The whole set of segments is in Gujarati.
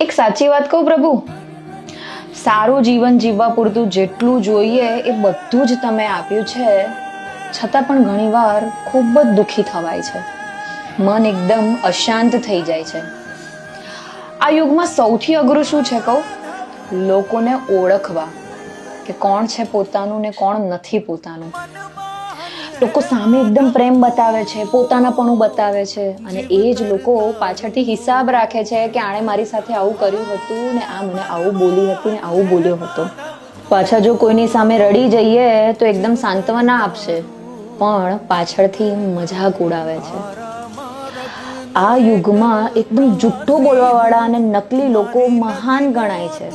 એક સાચી વાત કહું પ્રભુ, સારું જીવન જીવવા પૂરતું જેટલું જોઈએ એ બધું જ તમે આપ્યું છે, છતાં પણ ઘણીવાર ખૂબ જ દુઃખી થવાય છે. મન એકદમ અશાંત થઈ જાય છે. આ યુગમાં સૌથી અઘરું શું છે કહું? લોકોને ઓળખવા કે કોણ છે પોતાનું ને કોણ નથી પોતાનું. લોકો સામે એકદમ પ્રેમ બતાવે છે, પોતાનાપણું બતાવે છે, અને એ જ લોકો પાછળથી હિસાબ રાખે છે કે આણે મારી સાથે આવું કર્યું હતું ને આ મને આવું બોલી હતી ને આવું બોલ્યો હતો. પાછા જો કોઈની સામે રડી જઈએ તો એકદમ સાંત્વના આપશે, પણ પાછળથી મજાક ઉડાવે છે. આ યુગમાં એકદમ જુઠ્ઠું બોલવાવાળા અને નકલી લોકો મહાન ગણાય છે,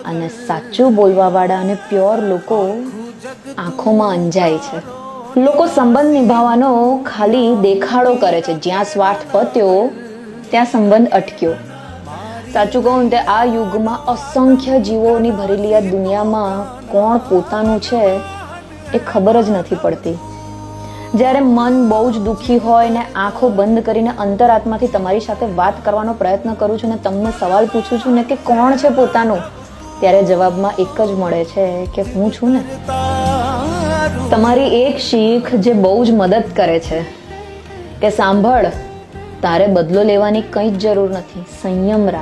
અને સાચું બોલવાવાળા અને પ્યોર લોકો આંખોમાં અંજાય છે. લોકો સંબંધ નિભાવવાનો ખાલી દેખાડો કરે છે. જ્યાં સ્વાર્થ પત્યો ત્યાં સંબંધ અટક્યો. સાચું કહું તે આ યુગમાં અસંખ્ય જીવોની ભરેલી આ દુનિયામાં કોણ પોતાનું છે એ ખબર જ નથી પડતી. જ્યારે મન બહુ જ દુઃખી હોય ને આંખો બંધ કરીને અંતરાત્માથી તમારી સાથે વાત કરવાનો પ્રયત્ન કરું છું ને તમને સવાલ પૂછું છું ને કે કોણ છે પોતાનું, ત્યારે જવાબમાં એક જ મળે છે કે હું છું ને. તમારી એક શીખ જે બહુ જ મદદ કરે છે કે સાંભળ, તારે બદલો લેવાની કંઈ જ જરૂર નથી, સંયમ રાખ.